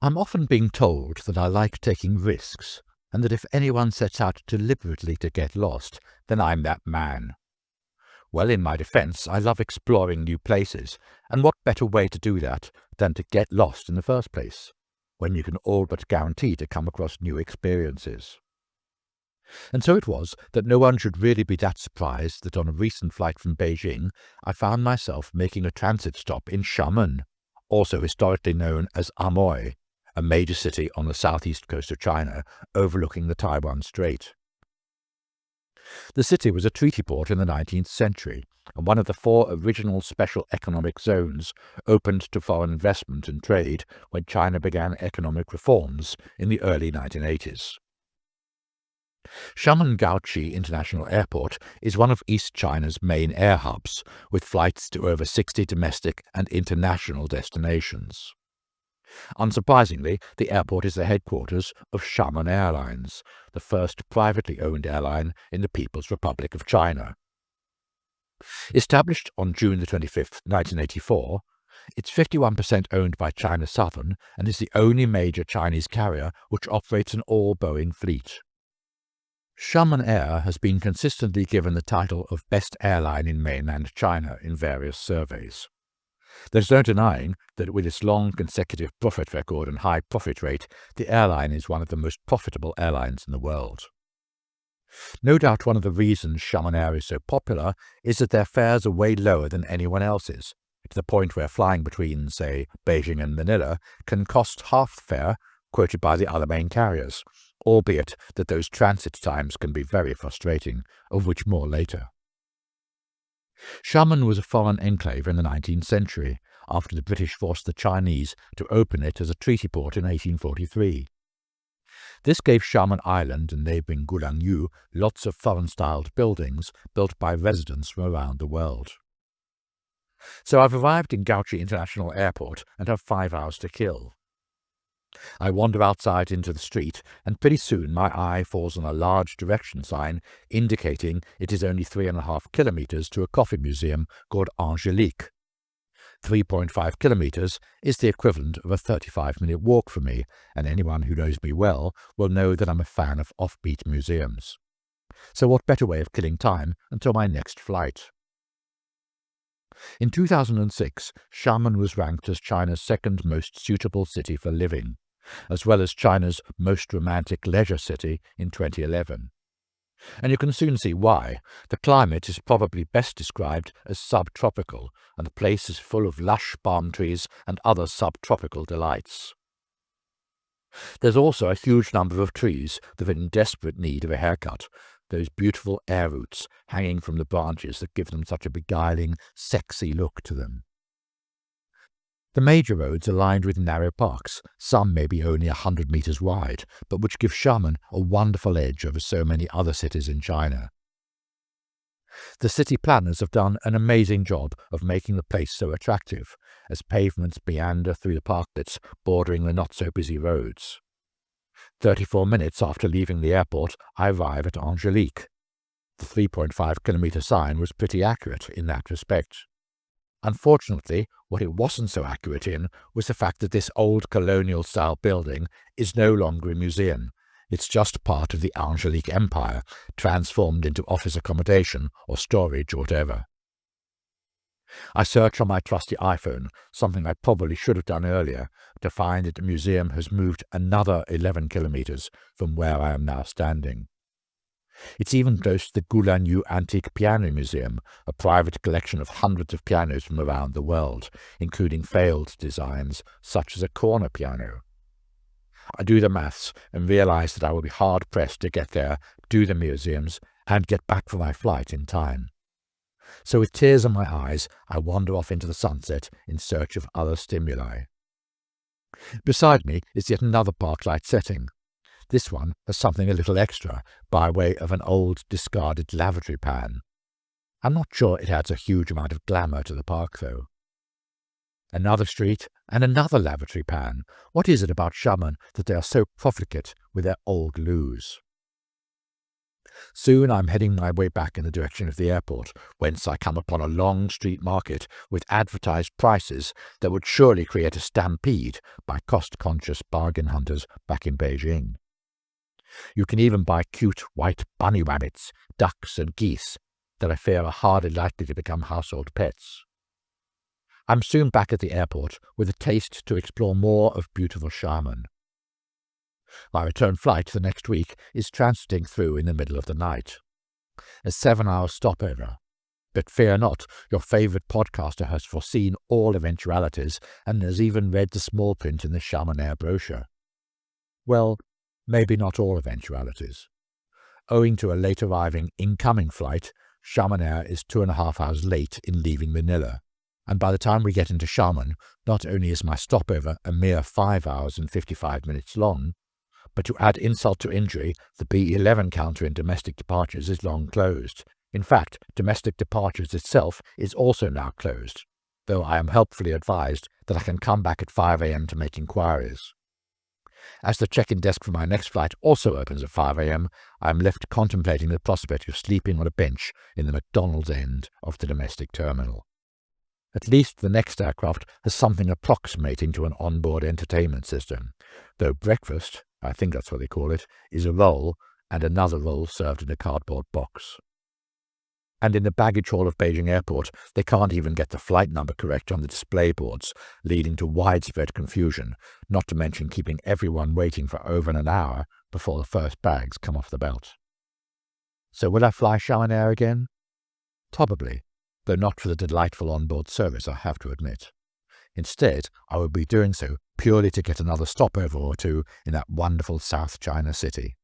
I'm often being told that I like taking risks, and that if anyone sets out deliberately to get lost, then I'm that man. Well, in my defence, I love exploring new places, and what better way to do that than to get lost in the first place, when you can all but guarantee to come across new experiences. And so it was that no one should really be that surprised that on a recent flight from Beijing, I found myself making a transit stop in Xiamen, also historically known as Amoy, a major city on the southeast coast of China, overlooking the Taiwan Strait. The city was a treaty port in the 19th century, and one of the 4 original special economic zones opened to foreign investment and trade when China began economic reforms in the early 1980s. Xiamen Gaoqi International Airport is one of East China's main air hubs, with flights to over 60 domestic and international destinations. Unsurprisingly, the airport is the headquarters of Xiamen Airlines, the first privately owned airline in the People's Republic of China. Established on June 25, 1984, it's 51% owned by China Southern and is the only major Chinese carrier which operates an all-Boeing fleet. Xiamen Air has been consistently given the title of Best Airline in mainland China in various surveys. There's no denying that with its long consecutive profit record and high profit rate, the airline is one of the most profitable airlines in the world. No doubt one of the reasons Xiamen Air is so popular is that their fares are way lower than anyone else's, to the point where flying between, say, Beijing and Manila can cost half the fare quoted by the other main carriers, albeit that those transit times can be very frustrating, of which more later. Xiamen was a foreign enclave in the 19th century, after the British forced the Chinese to open it as a treaty port in 1843. This gave Xiamen Island and neighbouring Gulangyu lots of foreign-styled buildings built by residents from around the world. So I've arrived in Gaoqi International Airport and have 5 hours to kill. I wander outside into the street, and pretty soon my eye falls on a large direction sign indicating it is only 3.5 kilometres to a coffee museum called Angélique. 3.5 kilometres is the equivalent of a 35-minute walk for me, and anyone who knows me well will know that I'm a fan of offbeat museums. So what better way of killing time until my next flight? In 2006, Xiamen was ranked as China's 2nd most suitable city for living, as well as China's most romantic leisure city in 2011. And you can soon see why. The climate is probably best described as subtropical, and the place is full of lush palm trees and other subtropical delights. There's also a huge number of trees that are in desperate need of a haircut, those beautiful air roots hanging from the branches that give them such a beguiling, sexy look to them. The major roads are lined with narrow parks, some may be only 100 metres wide, but which give Xiamen a wonderful edge over so many other cities in China. The city planners have done an amazing job of making the place so attractive, as pavements meander through the parklets bordering the not-so-busy roads. 34 minutes after leaving the airport, I arrive at Angélique. The 3.5-kilometre sign was pretty accurate in that respect. Unfortunately, what it wasn't so accurate in was the fact that this old colonial-style building is no longer a museum. It's just part of the Angélique Empire, transformed into office accommodation or storage or whatever. I search on my trusty iPhone, something I probably should have done earlier, to find that the museum has moved another 11 kilometres from where I am now standing. It's even close to the Gulangyu Antique Piano Museum, a private collection of hundreds of pianos from around the world, including failed designs such as a corner piano. I do the maths and realise that I will be hard-pressed to get there, do the museums, and get back for my flight in time. So with tears in my eyes, I wander off into the sunset in search of other stimuli. Beside me is yet another park-light setting. This one has something a little extra, by way of an old discarded lavatory pan. I'm not sure it adds a huge amount of glamour to the park, though. Another street, and another lavatory pan. What is it about Xiamen that they are so profligate with their old loos? Soon I'm heading my way back in the direction of the airport, whence I come upon a long street market with advertised prices that would surely create a stampede by cost-conscious bargain hunters back in Beijing. You can even buy cute white bunny rabbits, ducks and geese that I fear are hardly likely to become household pets. I'm soon back at the airport with a taste to explore more of beautiful Xiamen. My return flight the next week is transiting through in the middle of the night. A 7-hour stopover. But fear not, your favourite podcaster has foreseen all eventualities and has even read the small print in the Xiamen Air brochure. Well, maybe not all eventualities. Owing to a late arriving incoming flight, Xiamen Air is 2.5 hours late in leaving Manila, and by the time we get into Xiamen, not only is my stopover a mere 5 hours and 55 minutes long, but to add insult to injury, the B11 counter in domestic departures is long closed. In fact, domestic departures itself is also now closed, though I am helpfully advised that I can come back at 5 a.m. to make inquiries. As the check-in desk for my next flight also opens at 5 a.m., I am left contemplating the prospect of sleeping on a bench in the McDonald's end of the domestic terminal. At least the next aircraft has something approximating to an onboard entertainment system, though breakfast, I think that's what they call it, is a roll, and another roll served in a cardboard box. And in the baggage hall of Beijing Airport, they can't even get the flight number correct on the display boards, leading to widespread confusion, not to mention keeping everyone waiting for over an hour before the first bags come off the belt. So will I fly Xiamen Air again? Probably, though not for the delightful onboard service, I have to admit. Instead, I will be doing so purely to get another stopover or two in that wonderful South China city.